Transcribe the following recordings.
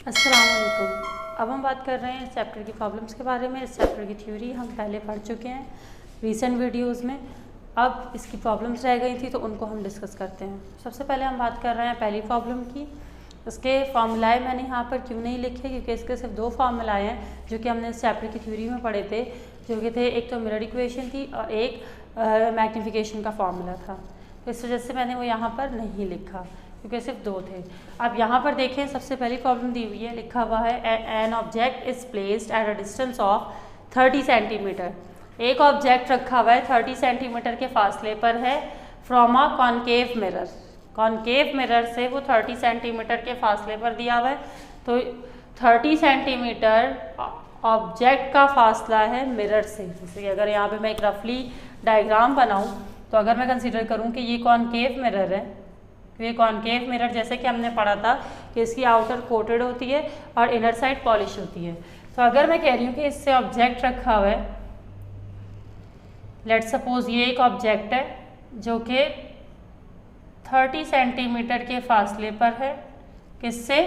अस्सलाम वालेकुम। अब हम बात कर रहे हैं इस चैप्टर की प्रॉब्लम्स के बारे में। इस चैप्टर की थ्योरी हम पहले पढ़ चुके हैं रीसेंट वीडियोस में। अब इसकी प्रॉब्लम्स रह गई थी तो उनको हम डिस्कस करते हैं। सबसे पहले हम बात कर रहे हैं पहली प्रॉब्लम की। इसके फार्मूलाए मैंने यहाँ पर क्यों नहीं लिखे, क्योंकि इसके सिर्फ दो फार्मूलाए हैं जो कि हमने इस चैप्टर की थ्योरी में पढ़े थे, जो कि थे एक तो मिरर इक्वेशन थी और एक मैग्नीफिकेशन का फार्मूला था। तो इस वजह से मैंने वो यहाँ पर नहीं लिखा, क्योंकि सिर्फ दो थे। अब यहाँ पर देखें, सबसे पहली प्रॉब्लम दी हुई है, लिखा हुआ है an object is placed at a distance of 30 centimetre. एक ऑब्जेक्ट रखा हुआ है 30 सेंटीमीटर के फासले पर है from a concave mirror. Concave mirror से वो 30 सेंटीमीटर के फासले पर दिया हुआ है। तो 30 सेंटीमीटर ऑब्जेक्ट का फासला है मिरर से। जैसे कि अगर यहाँ पे मैं एक रफली डायग्राम बनाऊँ, तो अगर मैं कंसिडर करूँ कि ये कॉनकेव मिरर है, तो ये कॉनकेव मिरर जैसे कि हमने पढ़ा था कि इसकी आउटर कोटेड होती है और इनर साइड पॉलिश होती है। तो अगर मैं कह रही हूँ कि इससे ऑब्जेक्ट रखा हुआ है, लेट्स सपोज ये एक ऑब्जेक्ट है जो कि 30 सेंटीमीटर के फासले पर है, किससे?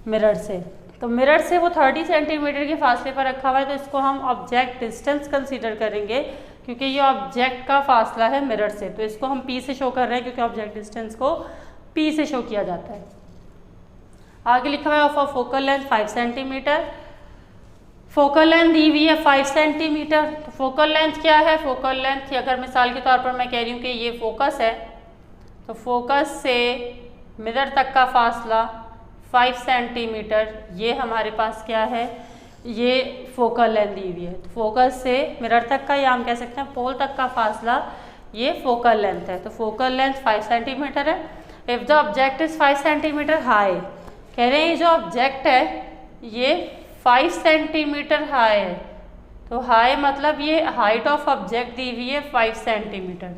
मिरर से। तो मिरर से वो 30 सेंटीमीटर के फासले पर रखा हुआ है, तो इसको हम ऑब्जेक्ट डिस्टेंस कंसीडर करेंगे, क्योंकि ये ऑब्जेक्ट का फासला है मिरर से। तो इसको हम P से शो कर रहे हैं, क्योंकि ऑब्जेक्ट डिस्टेंस को P से शो किया जाता है। आगे लिखा हुआ है of focal length 5 centimetre. Focal length दी हुई है 5 सेंटीमीटर। तो फोकल लेंथ क्या है? फोकल लेंथ की अगर मिसाल के तौर पर मैं कह रही हूँ कि ये फोकस है, तो फोकस से मिरर तक का फासला 5 सेंटीमीटर, ये हमारे पास क्या है? ये फोकल लेंथ दी हुई है। तो फोकस से मिरर तक का, या हम कह सकते हैं पोल तक का फासला, ये फोकल लेंथ है। तो फोकल लेंथ 5 सेंटीमीटर है। If the object is 5 centimetre high, कह रहे हैं ये जो ऑब्जेक्ट है ये 5 सेंटीमीटर हाई है। तो हाई मतलब ये हाइट ऑफ ऑब्जेक्ट दी हुई है 5 सेंटीमीटर।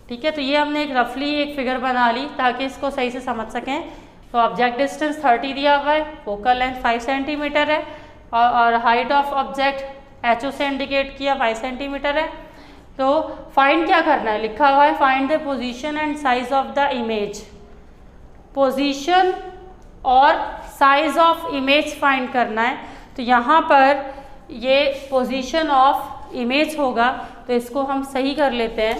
ठीक है, तो ये हमने एक रफली एक फिगर बना ली ताकि इसको सही से समझ सकें। तो ऑब्जेक्ट डिस्टेंस 30 दिया हुआ है, फोकल लेंथ 5 सेंटीमीटर है और हाइट ऑफ ऑब्जेक्ट HO से इंडिकेट किया 5 सेंटीमीटर है। तो फाइंड क्या करना है? लिखा हुआ है find the position and size of the image. Position और साइज ऑफ इमेज फाइंड करना है। तो यहाँ पर ये पोजीशन ऑफ इमेज होगा, तो इसको हम सही कर लेते हैं।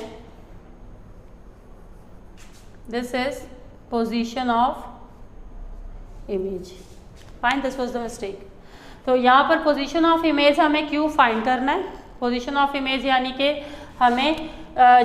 This is position of image. Find this was the mistake. तो यहाँ पर पोजीशन ऑफ इमेज हमें क्यों फाइंड करना है? पोजीशन ऑफ इमेज यानी कि हमें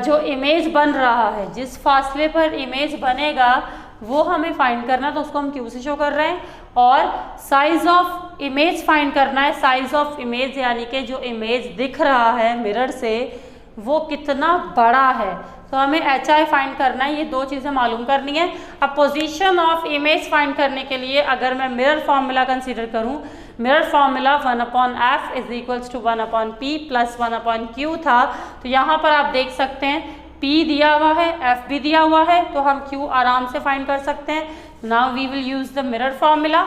जो इमेज बन रहा है, जिस फासले पर इमेज बनेगा वो हमें फाइंड करना, तो उसको हम क्यू से शो कर रहे हैं। और साइज ऑफ इमेज फाइंड करना है। साइज ऑफ इमेज यानी कि जो इमेज दिख रहा है मिरर से वो कितना बड़ा है, तो हमें HI फाइंड करना है। ये दो चीज़ें मालूम करनी है। अब पोजीशन ऑफ इमेज फाइंड करने के लिए अगर मैं मिरर फार्मूला कंसीडर करूं, mirror formula 1/f is equals to 1/p plus 1/q था। तो यहाँ पर आप देख सकते हैं P दिया हुआ है, F भी दिया हुआ है, तो हम Q आराम से फाइंड कर सकते हैं। Now we will use the mirror formula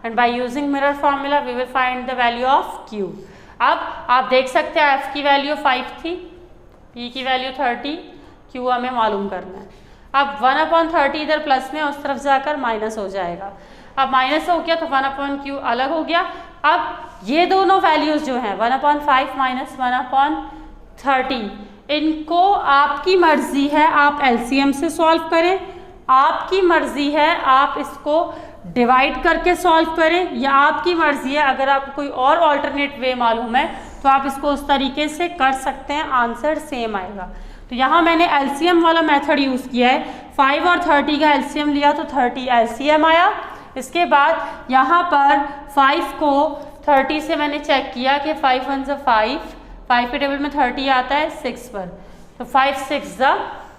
and by using mirror formula we will find the value of Q। अब आप देख सकते हैं F की वैल्यू 5 थी, P की वैल्यू 30, Q हमें मालूम करना है। अब 1/30 इधर प्लस में, उस तरफ जाकर माइनस हो जाएगा। अब माइनस हो गया तो 1/Q अलग हो गया। अब ये दोनों वैल्यूज जो हैं 1/5 माइनस 1/30, इनको आपकी मर्जी है आप LCM से सॉल्व करें, आपकी मर्जी है आप इसको डिवाइड करके सॉल्व करें, या आपकी मर्जी है अगर आपको कोई और ऑल्टरनेट वे मालूम है तो आप इसको उस तरीके से कर सकते हैं, आंसर सेम आएगा। तो यहाँ मैंने LCM वाला मेथड यूज़ किया है। 5 और 30 का LCM लिया तो 30 LCM आया। इसके बाद यहाँ पर 5 को 30 से मैंने चेक किया कि 5 1 ज़ा 5 के टेबल में 30 आता है 6 पर, तो 5 6 ज़ा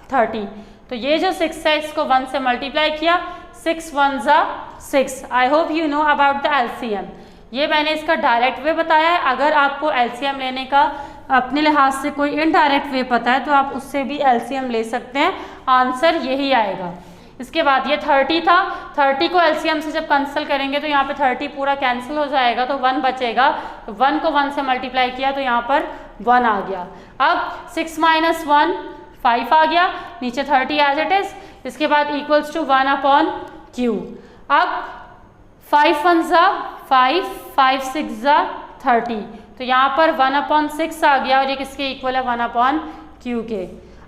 30। तो ये जो 6 है इसको 1 से मल्टीप्लाई किया, 6 1 ज़ा 6। I hope you know about the LCM। ये मैंने इसका डायरेक्ट वे बताया है। अगर आपको LCM लेने का अपने लिहाज से कोई इनडायरेक्ट वे पता है तो आप उससे भी LCM ले सकते हैं, आंसर यही आएगा। इसके बाद ये 30 था, 30 को LCM से जब कैंसिल करेंगे तो यहाँ पे 30 पूरा कैंसिल हो जाएगा, तो 1 बचेगा। 1 को 1 से मल्टीप्लाई किया तो यहाँ पर 1 आ गया। अब 6 माइनस 1 5 आ गया, नीचे 30 एज इट इज। इसके बाद इक्वल्स टू 1/Q। अब 5 1 ज़ा 5, 5 6 ज़ा 30, तो यहाँ पर 1/6 आ गया और ये किसके इक्वल है 1/q के।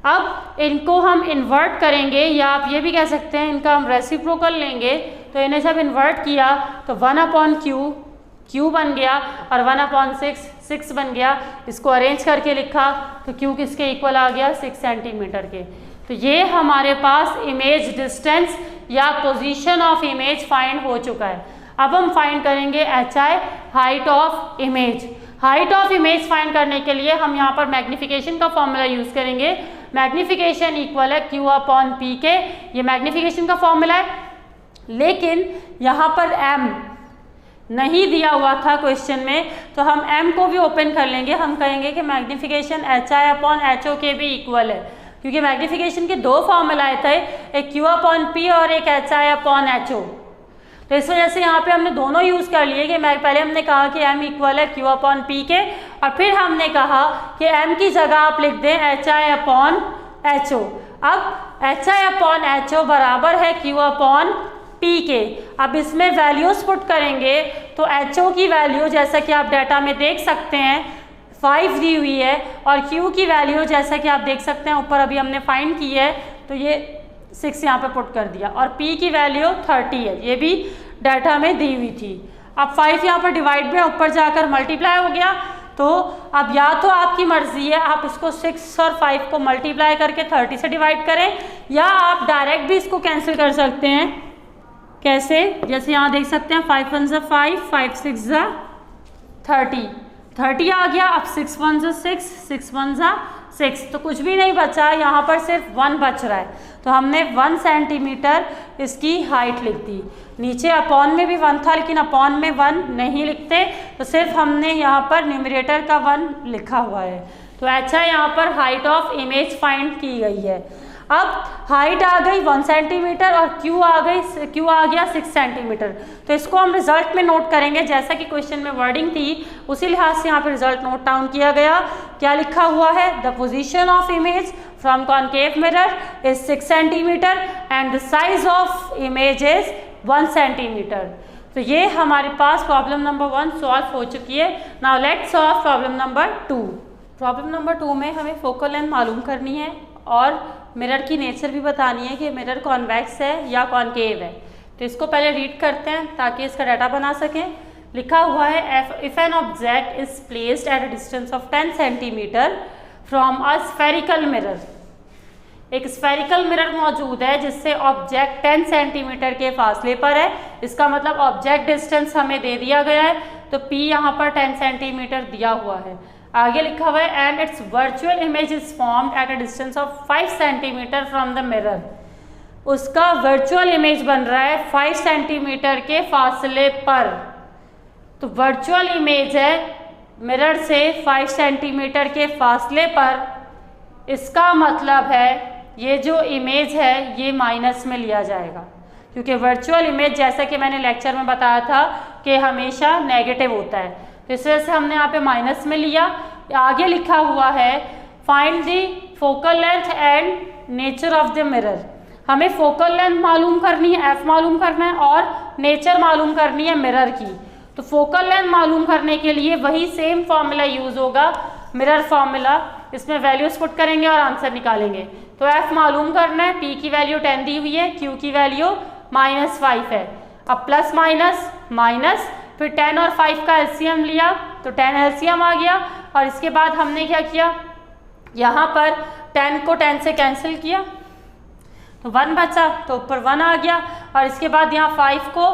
अब इनको हम इन्वर्ट करेंगे या आप ये भी कह सकते हैं इनका हम रेसिप्रोकल लेंगे, तो इन्हें जब इन्वर्ट किया तो 1/q q बन गया और 1/6 6 बन गया। इसको अरेंज करके लिखा तो q किसके इक्वल आ गया 6 सेंटीमीटर के। तो ये हमारे पास इमेज डिस्टेंस या पोजीशन ऑफ इमेज फाइंड हो चुका है। अब हम फाइंड करेंगे HI height of image. Height of image find करने के लिए हम यहाँ पर मैग्निफिकेशन का फॉर्मूला यूज करेंगे। मैग्निफिकेशन इक्वल है Q/P के, ये मैग्निफिकेशन का फॉर्मूला है। लेकिन यहाँ पर m नहीं दिया हुआ था क्वेश्चन में, तो हम m को भी ओपन कर लेंगे। हम कहेंगे कि मैग्निफिकेशन HI/HO के भी इक्वल है, क्योंकि मैग्निफिकेशन के दो फॉर्मूला आए थे, एक Q/P और एक HI/HO। तो इस वजह से यहाँ पे हमने दोनों यूज़ कर लिए कि पहले हमने कहा कि m इक्वल है Q/P के, और फिर हमने कहा कि m की जगह आप लिख दें HI/HO। अब HI/HO बराबर है Q/P के। अब इसमें वैल्यूज पुट करेंगे तो HO की वैल्यू जैसा कि आप डाटा में देख सकते हैं 5 दी हुई है, और Q की वैल्यू जैसा कि आप देख सकते हैं ऊपर अभी हमने फाइंड की है, तो ये 6 यहाँ पे पुट कर दिया, और P की वैल्यू 30 है, ये भी डाटा में दी हुई थी। अब 5 यहाँ पर डिवाइड में ऊपर जाकर मल्टीप्लाई हो गया, तो अब या तो आपकी मर्जी है आप इसको 6 और 5 को मल्टीप्लाई करके 30 से डिवाइड करें, या आप डायरेक्ट भी इसको कैंसिल कर सकते हैं। कैसे? जैसे यहाँ देख सकते हैं 5 1 ज़ा 5, 5 6 ज़ा 30 आ गया। अब 6 1 ज़ा 6, 6 1 ज़ा 6, तो कुछ भी नहीं बचा, यहाँ पर सिर्फ 1 बच रहा है, तो हमने 1 सेंटीमीटर इसकी हाइट लिख दी। नीचे अपॉन में भी 1 था, लेकिन अपॉन में 1 नहीं लिखते, तो सिर्फ हमने यहाँ पर न्यूमरेटर का 1 लिखा हुआ है। तो अच्छा यहाँ पर हाइट ऑफ इमेज फाइंड की गई है। अब हाइट आ गई 1 सेंटीमीटर और Q आ गया 6 सेंटीमीटर। तो इसको हम रिजल्ट में नोट करेंगे, जैसा कि क्वेश्चन में वर्डिंग थी उसी लिहाज से यहाँ पर रिजल्ट नोट डाउन किया गया। क्या लिखा हुआ है? The position of image from concave mirror is 6 centimetre and the size of image is 1 centimetre. तो ये हमारे पास प्रॉब्लम नंबर 1 सॉल्व हो चुकी है। Now let's solve problem number 2। Problem number 2 में हमें फोकल लेंथ मालूम करनी है और मिरर की नेचर भी बतानी है कि मिरर कॉन्वेक्स है या कॉनकेव है। तो इसको पहले रीड करते हैं ताकि इसका डाटा बना सकें। लिखा हुआ है if an object is placed at a distance of 10 centimetre from a spherical mirror. एक स्फेरिकल मिरर मौजूद है जिससे ऑब्जेक्ट 10 सेंटीमीटर के फासले पर है। इसका मतलब ऑब्जेक्ट डिस्टेंस हमें दे दिया गया है, तो P यहाँ पर 10 सेंटीमीटर दिया हुआ है। आगे लिखा हुआ है and it's virtual image is formed at a distance of 5 centimetre from the mirror. उसका वर्चुअल इमेज बन रहा है 5 सेंटीमीटर के फासले पर। तो वर्चुअल इमेज है मिरर से 5 सेंटीमीटर के फासले पर। इसका मतलब है ये जो इमेज है ये माइनस में लिया जाएगा, क्योंकि वर्चुअल इमेज जैसा कि मैंने लेक्चर में बताया था कि हमेशा नेगेटिव होता है, तो इस वजह से हमने यहाँ पे माइनस में लिया। आगे लिखा हुआ है find the focal length and nature of the mirror. हमें फोकल लेंथ मालूम करनी है, F मालूम करना है, और नेचर मालूम करनी है मिरर की। तो फोकल लेंथ मालूम करने के लिए वही सेम फॉर्मूला यूज होगा, मिरर फॉर्मूला। इसमें वैल्यूज पुट करेंगे और आंसर निकालेंगे। तो F मालूम करना है, P की वैल्यू 10 दी हुई है, Q की वैल्यू -5 है। अब प्लस माइनस माइनस, फिर 10 और 5 का एलसीएम लिया तो 10 एलसीएम आ गया। और इसके बाद हमने क्या किया, यहाँ पर 10 को 10 से कैंसिल किया तो 1 बचा, तो ऊपर 1 आ गया। और इसके बाद यहाँ 5 को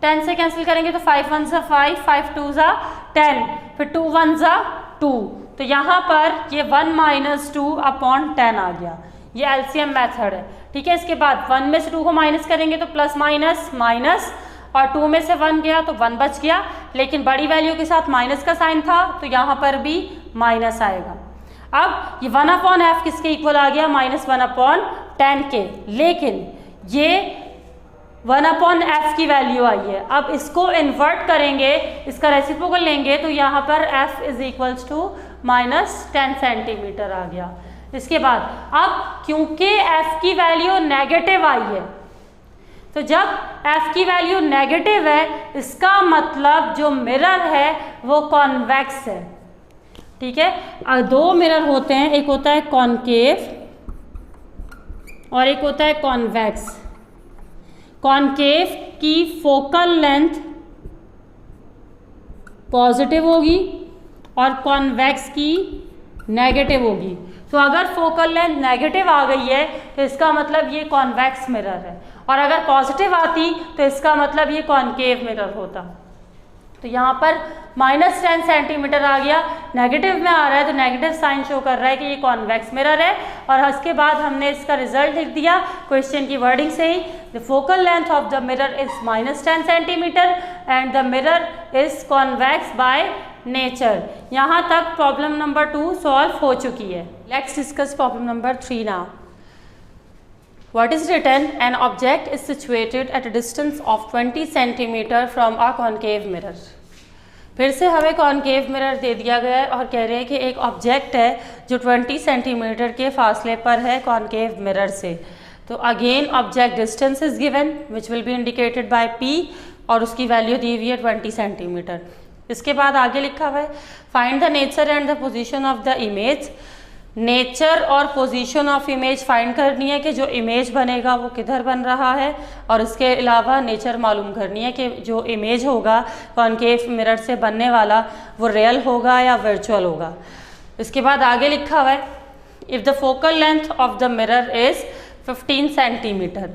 10 से कैंसिल करेंगे तो 5 1 ज़ा 5, 5 2 ज़ा 10, फिर 2 1 ज़ा 2। तो यहाँ पर ये 1 - 2/10 आ गया। ये एलसीएम मेथड है, ठीक है। इसके बाद 1 में से 2 को माइनस करेंगे तो प्लस माइनस माइनस, और 2 में से 1 गया तो 1 बच गया, लेकिन बड़ी वैल्यू के साथ माइनस का साइन था तो यहाँ पर भी माइनस आएगा। अब ये 1/f किसके इक्वल आ गया? -1/10 के। लेकिन ये 1/f की वैल्यू आई है। अब इसको इन्वर्ट करेंगे, इसका रेसिप्रोकल लेंगे तो यहाँ पर f = -10 सेंटीमीटर आ गया। इसके बाद अब क्योंकि f की वैल्यू नेगेटिव आई है तो जब f की वैल्यू नेगेटिव है इसका मतलब जो मिरर है वो कॉन्वेक्स है। ठीक है, दो मिरर होते हैं, एक होता है कॉनकेव और एक होता है कॉन्वेक्स। कॉनकेव की फोकल लेंथ पॉजिटिव होगी और कॉन्वेक्स की नेगेटिव होगी। तो अगर फोकल लेंथ नेगेटिव आ गई है तो इसका मतलब ये कॉन्वेक्स मिरर है, और अगर पॉजिटिव आती तो इसका मतलब ये कॉनकेव मिरर होता। तो यहाँ पर -10 सेंटीमीटर आ गया, नेगेटिव में आ रहा है तो नेगेटिव साइन शो कर रहा है कि ये कॉन्वेक्स मिरर है। और उसके बाद हमने इसका रिजल्ट लिख दिया क्वेश्चन की वर्डिंग से ही, the focal length of the mirror is -10 centimetre and the mirror is convex by nature. यहाँ तक प्रॉब्लम नंबर 2 सॉल्व हो चुकी है। Let's discuss problem number 3 now. What is written? An object is situated at a distance of 20 centimeter from a concave mirror. फिर से हमें concave mirror दे दिया गया है और कह रहे हैं कि एक ऑब्जेक्ट है जो 20 सेंटीमीटर के फासले पर है कॉनकेव मिरर से। तो again object distance is given which will be indicated by p और उसकी वैल्यू दी हुई है 20 सेंटीमीटर। इसके बाद आगे लिखा हुआ है find the nature and the position of the image. Nature और पोजीशन ऑफ इमेज फाइंड करनी है कि जो इमेज बनेगा वो किधर बन रहा है, और इसके अलावा नेचर मालूम करनी है कि जो इमेज होगा कॉनकेव मिरर से बनने वाला वो रियल होगा या वर्चुअल होगा। इसके बाद आगे लिखा हुआ है if the focal length of the mirror is 15 centimetre,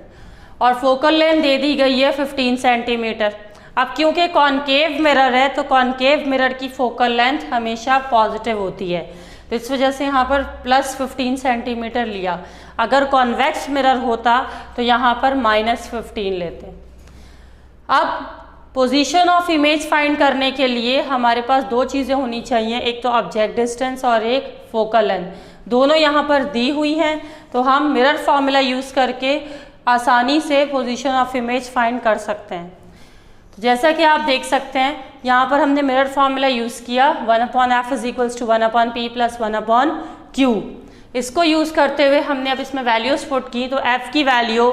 और फोकल लेंथ दे दी गई है 15 सेंटीमीटर। अब क्योंकि कॉनकेव मिरर है तो कॉनकेव मिरर की फोकल लेंथ हमेशा पॉजिटिव होती है, तो इस वजह से यहाँ पर +15 सेंटीमीटर लिया। अगर कॉन्वेक्स मिरर होता तो यहाँ पर -15 लेते। अब पोजीशन ऑफ इमेज फाइंड करने के लिए हमारे पास दो चीज़ें होनी चाहिए, एक तो ऑब्जेक्ट डिस्टेंस और एक फोकल लेंथ। दोनों यहाँ पर दी हुई हैं तो हम मिरर फॉर्मूला यूज़ करके आसानी से पोजीशन ऑफ इमेज फाइंड कर सकते हैं। तो जैसा कि आप देख सकते हैं यहाँ पर हमने मिरर फॉर्मूला यूज़ किया 1/f = 1/p + 1/q। इसको यूज़ करते हुए हमने अब इसमें वैल्यूज़ पुट की, तो f की वैल्यू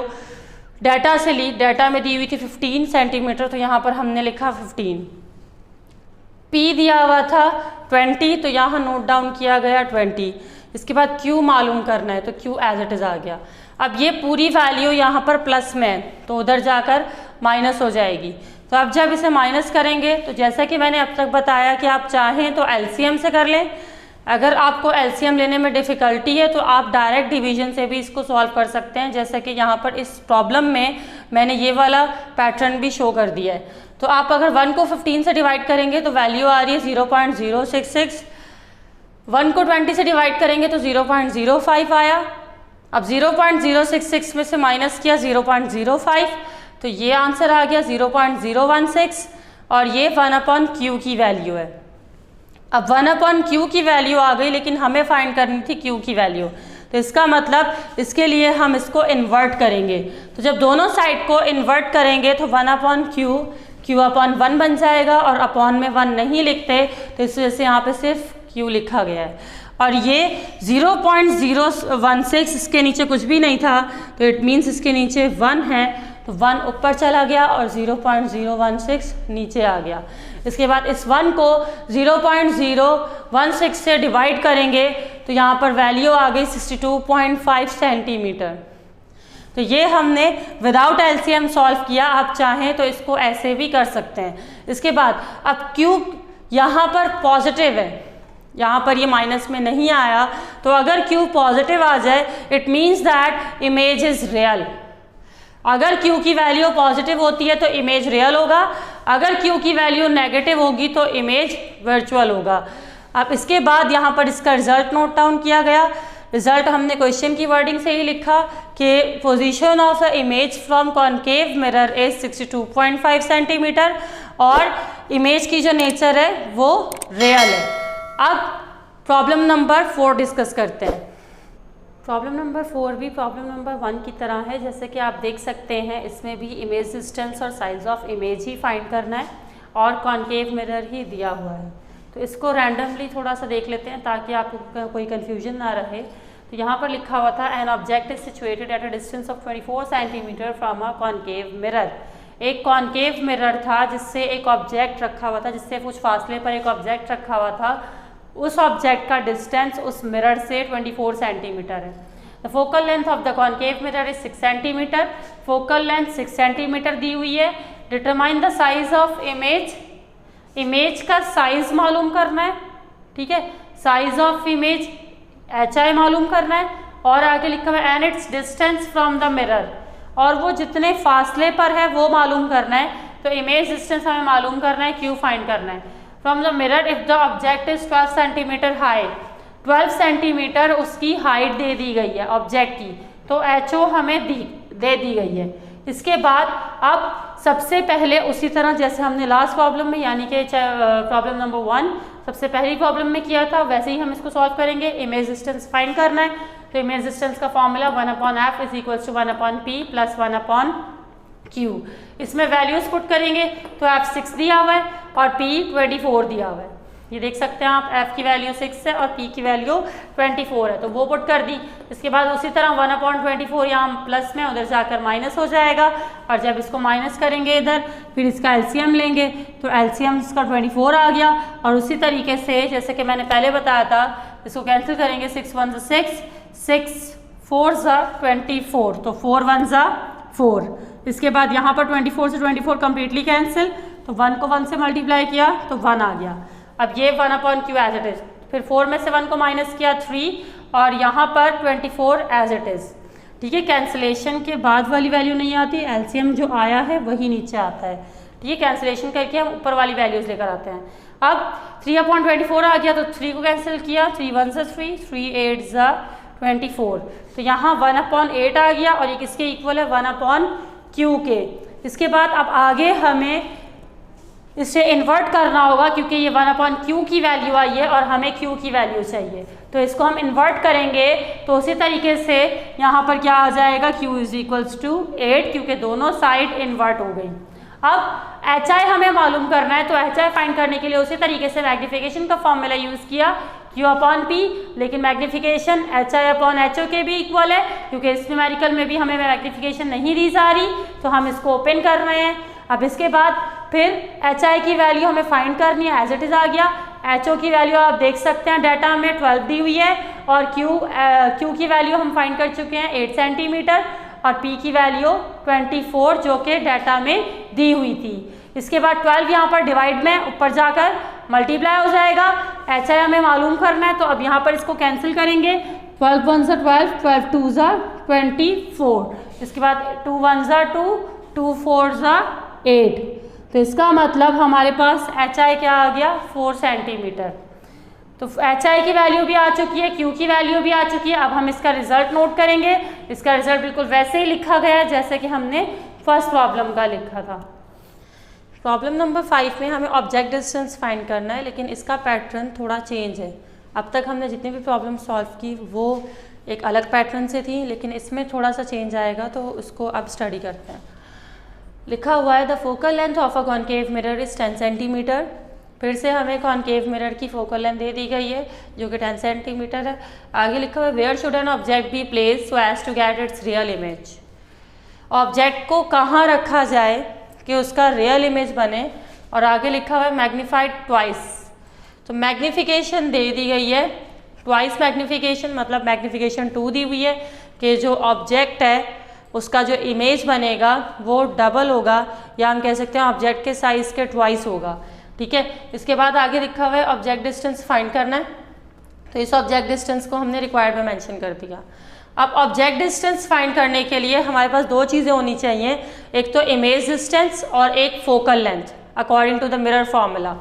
डाटा से ली, डाटा में दी हुई थी 15 सेंटीमीटर, तो यहाँ पर हमने लिखा 15। p दिया हुआ था 20, तो यहाँ नोट डाउन किया गया 20। इसके बाद q मालूम करना है तो q एज इट इज़ आ गया। अब ये पूरी वैल्यू यहाँ पर प्लस में है तो उधर जाकर माइनस हो जाएगी। तो अब जब इसे माइनस करेंगे तो जैसा कि मैंने अब तक बताया कि आप चाहें तो एलसीएम से कर लें, अगर आपको एलसीएम लेने में डिफ़िकल्टी है तो आप डायरेक्ट डिवीजन से भी इसको सॉल्व कर सकते हैं, जैसा कि यहाँ पर इस प्रॉब्लम में मैंने ये वाला पैटर्न भी शो कर दिया है। तो आप अगर 1 को 15 से डिवाइड करेंगे तो वैल्यू आ रही है 0.066, 1 को 20 से डिवाइड करेंगे तो 0.05 आया। अब 0.066 में से माइनस किया 0.05, तो ये आंसर आ गया 0.016, और ये 1/q की वैल्यू है। अब 1/q की वैल्यू आ गई, लेकिन हमें फाइंड करनी थी q की वैल्यू, तो इसका मतलब इसके लिए हम इसको इन्वर्ट करेंगे। तो जब दोनों साइड को इन्वर्ट करेंगे तो 1/q q/1 बन जाएगा, और अपॉन में 1 नहीं लिखते तो इस वजह से यहाँ पे सिर्फ q लिखा गया है। और ये 0.016 इसके नीचे कुछ भी नहीं था, तो इट मीन्स इसके नीचे 1 है, तो 1 ऊपर चला गया और 0.016 नीचे आ गया। इसके बाद इस 1 को 0.016 से डिवाइड करेंगे तो यहाँ पर वैल्यू आ गई 62.5 सेंटीमीटर। तो ये हमने विदाउट एलसीएम सॉल्व किया, आप चाहें तो इसको ऐसे भी कर सकते हैं। इसके बाद अब Q यहाँ पर पॉजिटिव है, यहाँ पर ये माइनस में नहीं आया, तो अगर Q पॉजिटिव आ जाए it means that image is real. अगर Q की वैल्यू पॉजिटिव होती है तो इमेज रियल होगा, अगर Q की वैल्यू नेगेटिव होगी तो इमेज वर्चुअल होगा। अब इसके बाद यहाँ पर इसका रिजल्ट नोट डाउन किया गया। रिजल्ट हमने क्वेश्चन की वर्डिंग से ही लिखा कि position of the image from concave mirror is 62.5 centimetre, और इमेज की जो नेचर है वो रियल है। अब प्रॉब्लम नंबर 4 डिस्कस करते हैं। प्रॉब्लम नंबर 4 भी प्रॉब्लम नंबर 1 की तरह है, जैसे कि आप देख सकते हैं इसमें भी इमेज डिस्टेंस और size of image he find करना है, और कॉनकेव मिरर ही दिया हुआ है। तो इसको रैंडमली थोड़ा सा देख लेते हैं ताकि आपको कोई कन्फ्यूजन ना रहे। तो यहाँ पर लिखा हुआ था an object is situated at a distance of 24 centimetre from a concave mirror. एक कॉनकेव मिरर था जिससे एक ऑब्जेक्ट रखा हुआ था, जिससे कुछ फासले पर एक ऑब्जेक्ट रखा हुआ था। उस ऑब्जेक्ट का डिस्टेंस उस मिरर से 24 सेंटीमीटर है। The focal length of the concave mirror is 6 centimetre. Focal length 6 centimetre दी हुई है। Determine the size of image. Image का साइज मालूम करना है, ठीक है, साइज ऑफ इमेज HI मालूम करना है, और आगे लिखा हुआ है and it's distance from the mirror, और वो जितने फासले पर है वो मालूम करना है। तो इमेज डिस्टेंस हमें मालूम करना है, Q फाइंड करना है। From the mirror if the object is 12 centimetre high, 12 centimetre उसकी हाइट दे दी गई है ऑब्जेक्ट की, तो HO हमें दे दी गई है। इसके बाद अब सबसे पहले उसी तरह जैसे हमने लास्ट प्रॉब्लम में यानी कि प्रॉब्लम नंबर 1 सबसे पहली प्रॉब्लम में किया था, वैसे ही हम इसको सॉल्व करेंगे। इमेज डिस्टेंस फाइंड करना है, तो इमेज डिस्टेंस का formula 1/f is equals to 1/p plus 1/q। इसमें वैल्यूज पुट करेंगे तो f 6 दिया हुआ है और p 24 दिया हुआ है। ये देख सकते हैं आप, f की वैल्यू 6 है और p की वैल्यू 24 है, तो वो पुट कर दी। इसके बाद उसी तरह 1/24 यहाँ प्लस में उधर जाकर माइनस हो जाएगा, और जब इसको माइनस करेंगे इधर फिर इसका एलसीएम लेंगे तो एलसीएम इसका 24 आ गया। और उसी तरीके से जैसे कि मैंने पहले बताया था, इसको कैंसिल करेंगे, 6 1 6, 6 4 24, तो 4 1 4। इसके बाद यहाँ पर 24 से 24 कम्प्लीटली कैंसिल, तो 1 को 1 से मल्टीप्लाई किया तो 1 आ गया। अब ये 1/q एज इट इज, फिर 4 में से 1 को माइनस किया 3, और यहाँ पर 24 एज इट इज, ठीक है। कैंसिलेशन के बाद वाली वैल्यू नहीं आती, एलसीएम जो आया है वही नीचे आता है, ठीक है। कैंसिलेशन करके हम ऊपर वाली वैल्यूज लेकर आते हैं। अब 3/24 आ गया तो 3 को कैंसिल किया, 3 1 3, 3 8 24, तो यहाँ 1/8 आ गया, और ये किसके इक्वल है, 1/q के। इसके बाद अब आगे हमें इसे इन्वर्ट करना होगा, क्योंकि ये 1/q की वैल्यू आई है और हमें q की वैल्यू चाहिए, तो इसको हम इन्वर्ट करेंगे। तो उसी तरीके से यहाँ पर क्या आ जाएगा, q इज इक्वल्स टू 8, क्योंकि दोनों साइड इन्वर्ट हो गई। अब HI हमें मालूम करना है, तो HI फाइंड करने के लिए उसी तरीके से मैग्नीफिकेशन का फॉर्मूला यूज़ किया, Q/P, लेकिन मैग्नीफिकेशन HI/HO के भी इक्वल है, क्योंकि इस न्यूमेरिकल में भी हमें मैग्नीफिकेशन नहीं दी जा रही, तो हम इसको ओपन कर रहे हैं। अब इसके बाद फिर HI की वैल्यू हमें फाइंड करनी है, एज इट इज़ आ गया। HO की वैल्यू आप देख सकते हैं डाटा में 12 दी हुई है, और Q की वैल्यू हम फाइंड कर चुके हैं 8 सेंटीमीटर, और P की वैल्यू 24 जो कि डाटा में दी हुई थी। इसके बाद 12 यहाँ पर डिवाइड में ऊपर जाकर मल्टीप्लाई हो जाएगा। HI हमें मालूम करना है, तो अब यहाँ पर इसको कैंसिल करेंगे, 12 1 12, 12 2 24, इसके बाद 2 1 2, 2 4 8, तो इसका मतलब हमारे पास HI क्या आ गया, 4 सेंटीमीटर। तो HI की वैल्यू भी आ चुकी है, Q की वैल्यू भी आ चुकी है। अब हम इसका रिजल्ट नोट करेंगे। इसका रिजल्ट बिल्कुल वैसे ही लिखा गया है जैसे कि हमने फर्स्ट प्रॉब्लम का लिखा था। प्रॉब्लम नंबर 5 में हमें ऑब्जेक्ट डिस्टेंस फाइंड करना है, लेकिन इसका पैटर्न थोड़ा चेंज है। अब तक हमने जितनी भी प्रॉब्लम सॉल्व की वो एक अलग पैटर्न से थी, लेकिन इसमें थोड़ा सा चेंज आएगा, तो उसको अब स्टडी करते हैं। लिखा हुआ है the focal length of a concave mirror is 10 centimetre. फिर से हमें कॉनकेव मिरर की फोकल लेंथ दे दी गई है जो कि 10 सेंटीमीटर है। आगे लिखा हुआ है where should an object be place so as to get its real image. Object को कहाँ रखा जाए कि उसका रियल इमेज बने, और आगे लिखा हुआ है मैग्नीफाइड ट्वाइस। तो मैग्नीफिकेशन दे दी गई है, ट्वाइस मैग्नीफिकेशन मतलब मैग्नीफिकेशन 2 दी हुई है कि जो ऑब्जेक्ट है उसका जो इमेज बनेगा वो डबल होगा, या हम कह सकते हैं ऑब्जेक्ट के साइज के ट्वाइस होगा, ठीक है। इसके बाद आगे लिखा हुआ है ऑब्जेक्ट डिस्टेंस फाइंड करना है, तो इस ऑब्जेक्ट डिस्टेंस को हमने रिक्वायर्ड में मेंशन कर दिया। अब ऑब्जेक्ट डिस्टेंस फाइंड करने के लिए हमारे पास 2 चीज़ें होनी चाहिए, एक तो इमेज डिस्टेंस और एक focal length according to the mirror formula.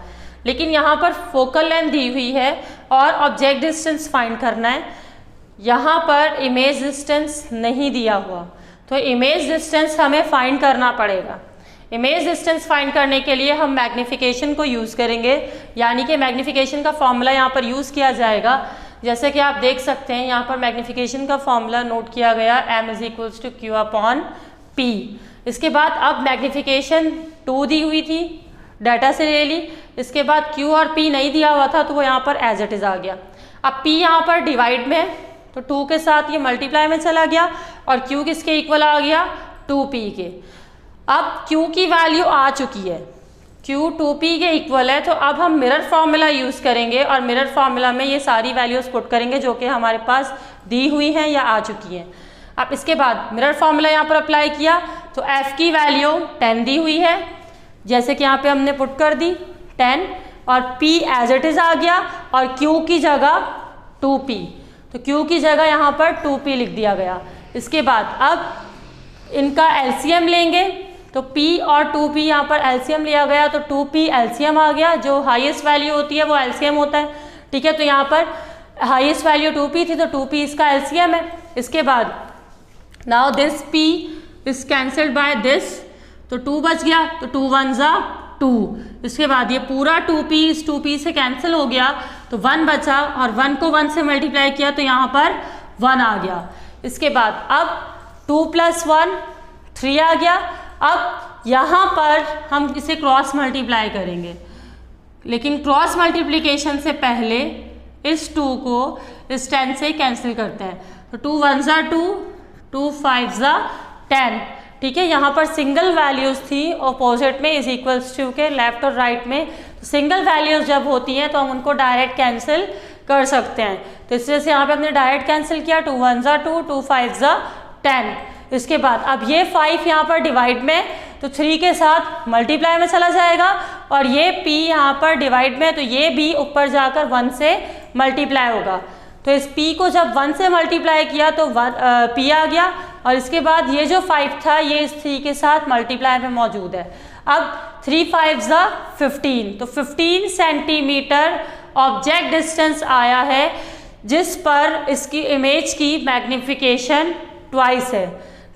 लेकिन यहाँ पर फोकल लेंथ दी हुई है और ऑब्जेक्ट डिस्टेंस फाइंड करना है, यहाँ पर इमेज डिस्टेंस नहीं दिया हुआ, तो इमेज डिस्टेंस हमें फाइंड करना पड़ेगा। इमेज डिस्टेंस फाइंड करने के लिए हम मैग्नीफिकेशन को यूज़ करेंगे, यानी कि मैग्नीफिकेशन का फॉर्मूला यहाँ पर यूज़ किया जाएगा। जैसे कि आप देख सकते हैं यहाँ पर मैग्नीफिकेशन का फॉर्मूला नोट किया गया m = Q/P। इसके बाद अब मैग्नीफिकेशन 2 दी हुई थी, डाटा से ले ली। इसके बाद Q और P नहीं दिया हुआ था, तो वो यहाँ पर एज इट इज़ आ गया। अब P यहाँ पर डिवाइड में तो 2 के साथ ये मल्टीप्लाई में चला गया और Q किसके इक्वल आ गया, 2P के। अब Q की वैल्यू आ चुकी है, Q 2P के इक्वल है, तो अब हम मिरर फार्मूला यूज़ करेंगे और मिरर फार्मूला में ये सारी वैल्यूज़ पुट करेंगे जो कि हमारे पास दी हुई हैं या आ चुकी हैं। अब इसके बाद मिरर फार्मूला यहाँ पर अप्लाई किया तो F की वैल्यू 10 दी हुई है, जैसे कि यहाँ पे हमने पुट कर दी 10, और P एज इट इज़ आ गया और Q की जगह 2P, तो Q की जगह यहाँ पर 2P लिख दिया गया। इसके बाद अब इनका LCM लेंगे तो P और 2P यहाँ पर LCM लिया गया तो 2P LCM आ गया, जो हाईएस्ट वैल्यू होती है वो LCM होता है, ठीक है। तो यहाँ पर हाईएस्ट वैल्यू 2P थी तो 2P इसका LCM है। इसके बाद now this P is cancelled by this, तो 2 बच गया, तो 2 1 जा 2। इसके बाद ये पूरा 2P इस 2P से कैंसिल हो गया तो 1 बचा, और 1 को 1 से मल्टीप्लाई किया तो यहाँ पर 1 आ गया। इसके बाद अब 2 + 1 3 आ गया। अब यहाँ पर हम इसे क्रॉस मल्टीप्लाई करेंगे, लेकिन क्रॉस मल्टीप्लिकेशन से पहले इस 2 को इस 10 से कैंसिल करते हैं, तो 2 1 जा 2, 2 5 जा 10, ठीक है। यहाँ पर सिंगल वैल्यूज़ थी ऑपोजिट में, इज इक्वल्स टू के लेफ्ट और राइट में, तो सिंगल वैल्यूज़ जब होती हैं तो हम उनको डायरेक्ट कैंसिल कर सकते हैं, तो इस वजह से यहाँ पे हमने डायरेक्ट कैंसिल किया, 2 1 जा 2, 2 5 जा 10। इसके बाद अब ये 5 यहाँ पर डिवाइड में, तो 3 के साथ मल्टीप्लाई में चला जाएगा, और ये P यहाँ पर डिवाइड में, तो ये भी ऊपर जाकर 1 से मल्टीप्लाई होगा। तो इस P को जब 1 से मल्टीप्लाई किया तो P आ गया, और इसके बाद ये जो 5 था ये इस 3 के साथ मल्टीप्लाई में मौजूद है। अब 3 5 जा 15, तो 15 सेंटीमीटर ऑब्जेक्ट डिस्टेंस आया है, जिस पर इसकी इमेज की मैग्नीफिकेशन ट्वाइस है,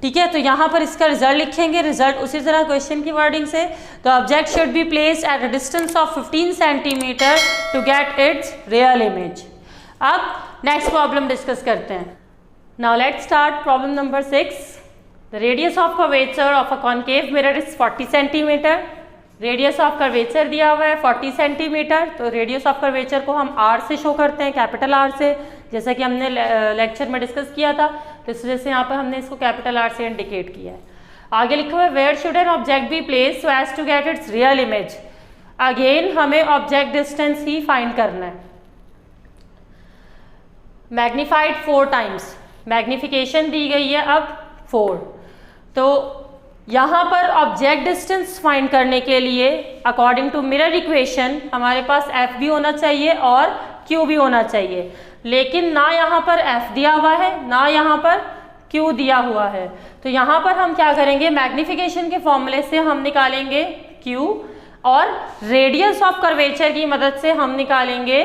ठीक है। तो यहाँ पर इसका रिजल्ट लिखेंगे, रिजल्ट उसी तरह क्वेश्चन की वर्डिंग से, तो object should be placed at a distance of 15 centimetre to get its real image. अब नेक्स्ट प्रॉब्लम डिस्कस करते हैं। Now let's start problem number 6। The radius of curvature of a concave mirror is 40 centimetre. Radius of curvature दिया हुआ है 40 centimetre, तो radius of curvature को हम R से शो करते हैं, कैपिटल R से, जैसा कि हमने लेक्चर में डिस्कस किया था, तो इस वजह से यहाँ पर हमने इसको कैपिटल R से इंडिकेट किया है। आगे लिखा हुआ है where should an object be placed so as to get its real image. Again हमें ऑब्जेक्ट डिस्टेंस ही फाइंड करना है। मैग्नीफाइड 4 टाइम्स, मैग्नीफिकेशन दी गई है अब 4, तो यहाँ पर ऑब्जेक्ट डिस्टेंस फाइंड करने के लिए अकॉर्डिंग टू मिरर इक्वेशन हमारे पास F भी होना चाहिए और Q भी होना चाहिए, लेकिन ना यहाँ पर F दिया हुआ है ना यहाँ पर Q दिया हुआ है। तो यहाँ पर हम क्या करेंगे, मैग्नीफिकेशन के फॉर्मूले से हम निकालेंगे Q, और रेडियस ऑफ कर्वेचर की मदद से हम निकालेंगे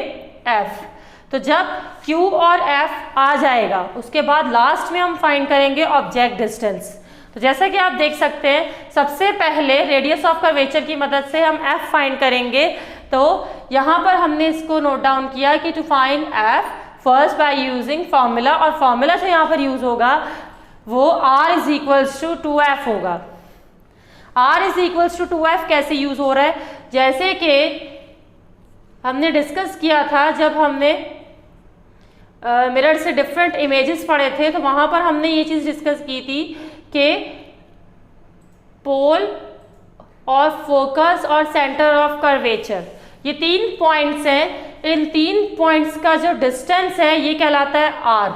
F। तो जब Q और F आ जाएगा उसके बाद लास्ट में हम फाइंड करेंगे ऑब्जेक्ट डिस्टेंस। तो जैसा कि आप देख सकते हैं, सबसे पहले रेडियस ऑफ कर्वेचर की मदद से हम F फाइंड करेंगे, तो यहाँ पर हमने इसको नोट डाउन किया कि to find F first by using formula, और फॉर्मूला जो यहाँ पर यूज होगा वो R is equals to 2F होगा। R is equals to 2F कैसे यूज हो रहा है, जैसे कि हमने डिस्कस किया था जब हमने मिरर से डिफरेंट इमेजेस पढ़े थे, तो वहाँ पर हमने ये चीज़ डिस्कस की थी कि पोल और फोकस और सेंटर ऑफ कर्वेचर, ये 3 पॉइंट्स हैं, इन 3 पॉइंट्स का जो डिस्टेंस है ये कहलाता है R,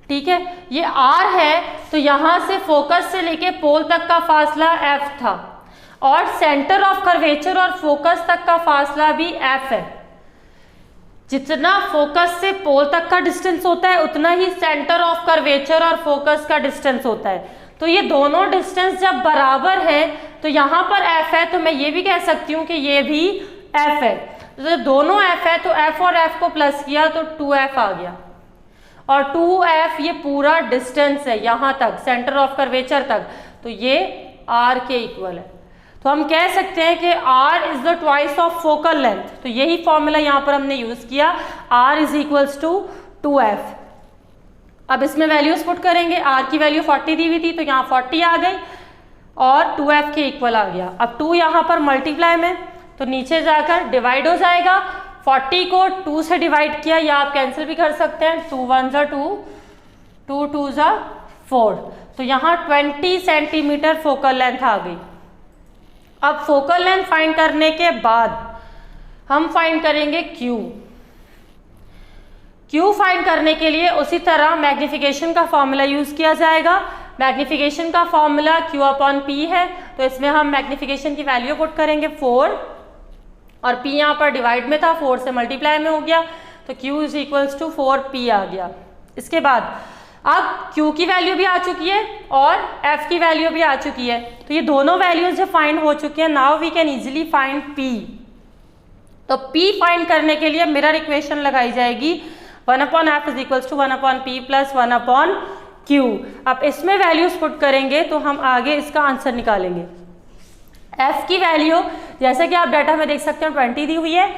ठीक है। ये R है, तो यहाँ से फोकस से लेके पोल तक का फासला F था, और सेंटर ऑफ कर्वेचर और फोकस तक का फासला भी F है। जितना फोकस से पोल तक का डिस्टेंस होता है उतना ही सेंटर ऑफ कर्वेचर और फोकस का डिस्टेंस होता है। तो ये दोनों डिस्टेंस जब बराबर है तो यहाँ पर F है, तो मैं ये भी कह सकती हूँ कि ये भी F है। तो जब दोनों F है तो F और F को प्लस किया तो 2F आ गया, और 2F ये पूरा डिस्टेंस है यहाँ तक, सेंटर ऑफ कर्वेचर तक, तो ये R के इक्वल है। तो हम कह सकते हैं कि R is the twice of focal length, तो यही फॉर्मूला यहाँ पर हमने यूज किया, R is equals to 2F। अब इसमें वैल्यूज पुट करेंगे, R की वैल्यू 40 दी हुई थी तो यहाँ 40 आ गई और 2F के इक्वल आ गया। अब 2 यहाँ पर मल्टीप्लाई में, तो नीचे जाकर डिवाइड हो जाएगा, 40 को 2 से डिवाइड किया, या आप कैंसिल भी कर सकते हैं, 2 1 ज़ा 2, 2 2 ज़ा 4, तो यहाँ 20 सेंटीमीटर फोकल लेंथ आ गई। अब फोकल लेंथ फाइंड करने के बाद हम फाइंड करेंगे Q। Q फाइंड करने के लिए उसी तरह मैग्निफिकेशन का फॉर्मूला यूज किया जाएगा। मैग्निफिकेशन का फॉर्मूला Q अपॉन P है, तो इसमें हम मैग्निफिकेशन की वैल्यू पुट करेंगे 4, और P यहाँ पर डिवाइड में था, 4 से मल्टीप्लाई में हो गया, तो Q is equals to 4P आ गया। इसके बाद अब Q की वैल्यू भी आ चुकी है और F की वैल्यू भी आ चुकी है, तो ये दोनों वैल्यूज जब फाइंड हो चुकी है, now we can easily find P। तो P फाइंड करने के लिए मिरर इक्वेशन लगाई जाएगी, 1/f is equals to 1/p plus 1/q। अब इसमें वैल्यूज पुट करेंगे तो हम आगे इसका आंसर निकालेंगे। F की वैल्यू जैसे कि आप डाटा में देख सकते हैं 20 दी हुई है,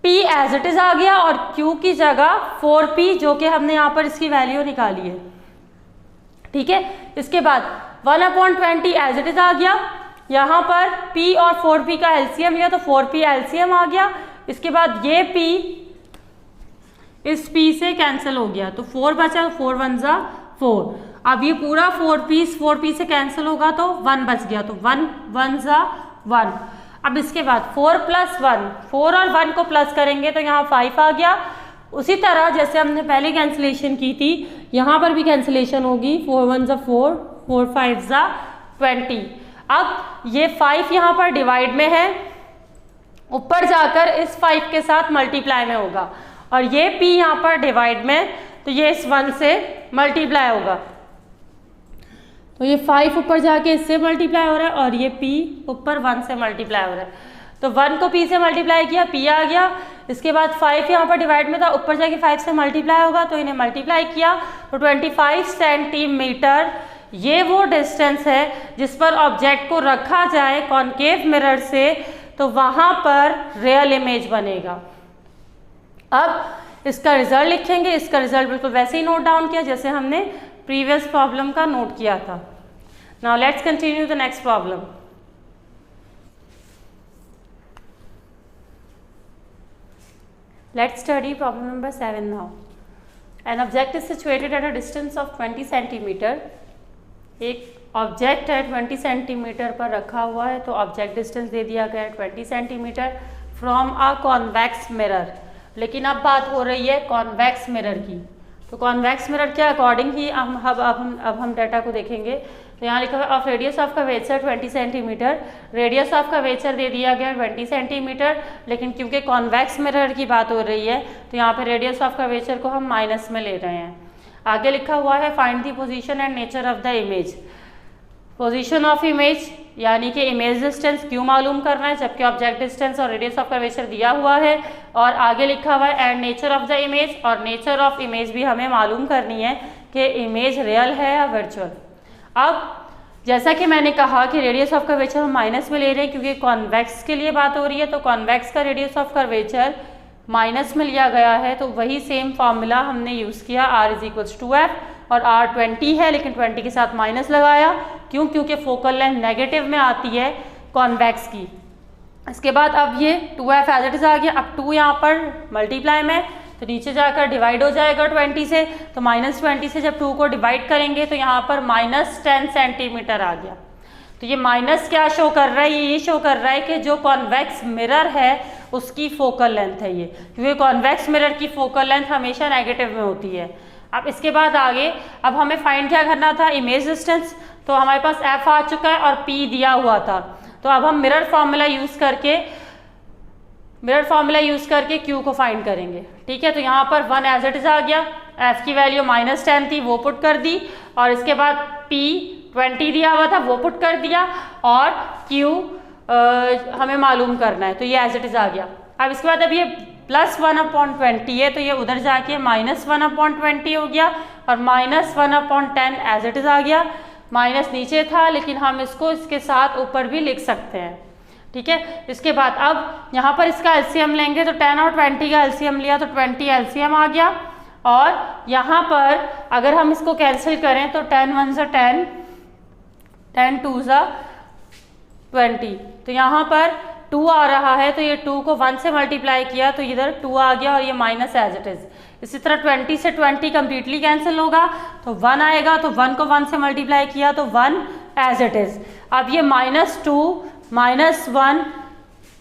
P एज इट इज आ गया, और Q की जगह 4P जो कि हमने यहाँ पर इसकी वैल्यू निकाली है, ठीक है। इसके बाद 1/20 एज इट इज आ गया, यहाँ पर P और 4P का एलसीएम लिया तो 4P एलसीएम आ गया। इसके बाद ये P इस P से कैंसिल हो गया, तो 4 बचा, 4 1 ज़ा 4। अब ये पूरा 4P से कैंसिल होगा तो 1 बच गया, तो 1 1 ज़ा 1। अब इसके बाद 4 + 1, 4 और 1 को प्लस करेंगे तो यहाँ 5 आ गया। उसी तरह जैसे हमने पहले कैंसिलेशन की थी, यहाँ पर भी कैंसिलेशन होगी, 4 1 ज़ा 4, 4 5 ज़ा 20। अब ये 5 यहाँ पर डिवाइड में है, ऊपर जाकर इस 5 के साथ मल्टीप्लाई में होगा, और ये P यहाँ पर डिवाइड में, तो ये इस 1 से मल्टीप्लाई होगा, तो ये 5 ऊपर जाके इससे मल्टीप्लाई हो रहा है, और ये P ऊपर 1 से मल्टीप्लाई हो रहा है, तो 1 को P से मल्टीप्लाई किया, P आ गया। इसके बाद 5 यहाँ पर डिवाइड में था, ऊपर जाके 5 से मल्टीप्लाई होगा, तो इन्हें मल्टीप्लाई किया, तो 25 सेंटीमीटर ये वो डिस्टेंस है जिस पर ऑब्जेक्ट को रखा जाए कॉनकेव मिरर से, तो वहाँ पर रियल इमेज बनेगा। अब इसका रिजल्ट लिखेंगे, इसका रिजल्ट बिल्कुल वैसे ही नोट डाउन किया जैसे हमने प्रीवियस प्रॉब्लम का नोट किया था। Now let's continue the next problem. Let's study problem number 7 now. An object is situated at a distance of 20 centimetre. एक ऑब्जेक्ट है 20 सेंटीमीटर पर रखा हुआ है, तो ऑब्जेक्ट डिस्टेंस दे दिया गया है 20 centimetre from a convex mirror. लेकिन अब बात हो रही है कॉन्वेक्स मिरर की, तो कॉन्वेक्स मिरर के अकॉर्डिंग ही अब हम डाटा को देखेंगे। तो यहाँ लिखा हुआ of radius of curvature 20 centimetre, radius of curvature दे दिया गया 20 सेंटीमीटर, लेकिन क्योंकि कॉन्वेक्स मिरर की बात हो रही है तो यहाँ पे रेडियस ऑफ कर्वेचर को हम माइनस में ले रहे हैं। आगे लिखा हुआ है find the position and nature of the image. Position of image यानी कि इमेज डिस्टेंस क्यों मालूम करना है, जबकि ऑब्जेक्ट डिस्टेंस और रेडियस ऑफ कर्वेचर दिया हुआ है, और आगे लिखा हुआ है and nature of the image, और नेचर ऑफ इमेज भी हमें मालूम करनी है कि इमेज रियल है या वर्चुअल। अब जैसा कि मैंने कहा कि रेडियस ऑफ कर्वेचर हम माइनस में ले रहे हैं क्योंकि कॉन्वेक्स के लिए बात हो रही है, तो कॉन्वेक्स का रेडियस ऑफ कर्वेचर माइनस में लिया गया है, तो वही सेम फॉर्मूला हमने यूज़ किया, r = 2f, और r 20 है लेकिन 20 के साथ माइनस लगाया, क्यों? क्योंकि फोकल लेंथ नेगेटिव में आती है कॉन्वेक्स की। इसके बाद अब ये 2f एज इट इज आ गया, अब 2 यहाँ पर मल्टीप्लाई में, तो नीचे जाकर डिवाइड हो जाएगा 20 से, तो -20 से जब 2 को डिवाइड करेंगे तो यहाँ पर -10 सेंटीमीटर आ गया। तो ये माइनस क्या शो कर रहा है, ये शो कर रहा है कि जो कॉन्वेक्स मिरर है उसकी फोकल लेंथ है ये, क्योंकि कॉन्वेक्स मिरर की फोकल लेंथ हमेशा नेगेटिव में होती है। अब इसके बाद आगे अब हमें फाइंड क्या करना था, इमेज डिस्टेंस, तो हमारे पास f आ चुका है और p दिया हुआ था, तो अब हम मिरर फॉर्मूला यूज़ करके q को फाइंड करेंगे, ठीक है। तो यहाँ पर 1 एज इट इज आ गया, f की वैल्यू -10 थी वो पुट कर दी, और इसके बाद p 20 दिया हुआ था वो पुट कर दिया, और q हमें मालूम करना है, तो ये एज इट इज आ गया। अब इसके बाद अब ये +1/20 है, तो ये उधर जाके -1/20 हो गया, और -1/10 एज इट इज आ गया। माइनस नीचे था लेकिन हम इसको इसके साथ ऊपर भी लिख सकते हैं, ठीक है। इसके बाद अब यहाँ पर इसका एलसीएम लेंगे, तो 10 और 20 का एलसीएम लिया तो 20 एलसीएम आ गया, और यहाँ पर अगर हम इसको कैंसिल करें तो 10 1 ज़ा 10, 10 2 ज़ा 20, तो यहाँ पर 2 आ रहा है तो ये 2 को 1 से मल्टीप्लाई किया तो इधर 2 आ गया और ये माइनस एज इट इज। इसी तरह 20 से 20 कम्प्लीटली कैंसिल होगा तो 1 आएगा, तो 1 को 1 से मल्टीप्लाई किया तो 1 एज इट इज। अब ये -2 -1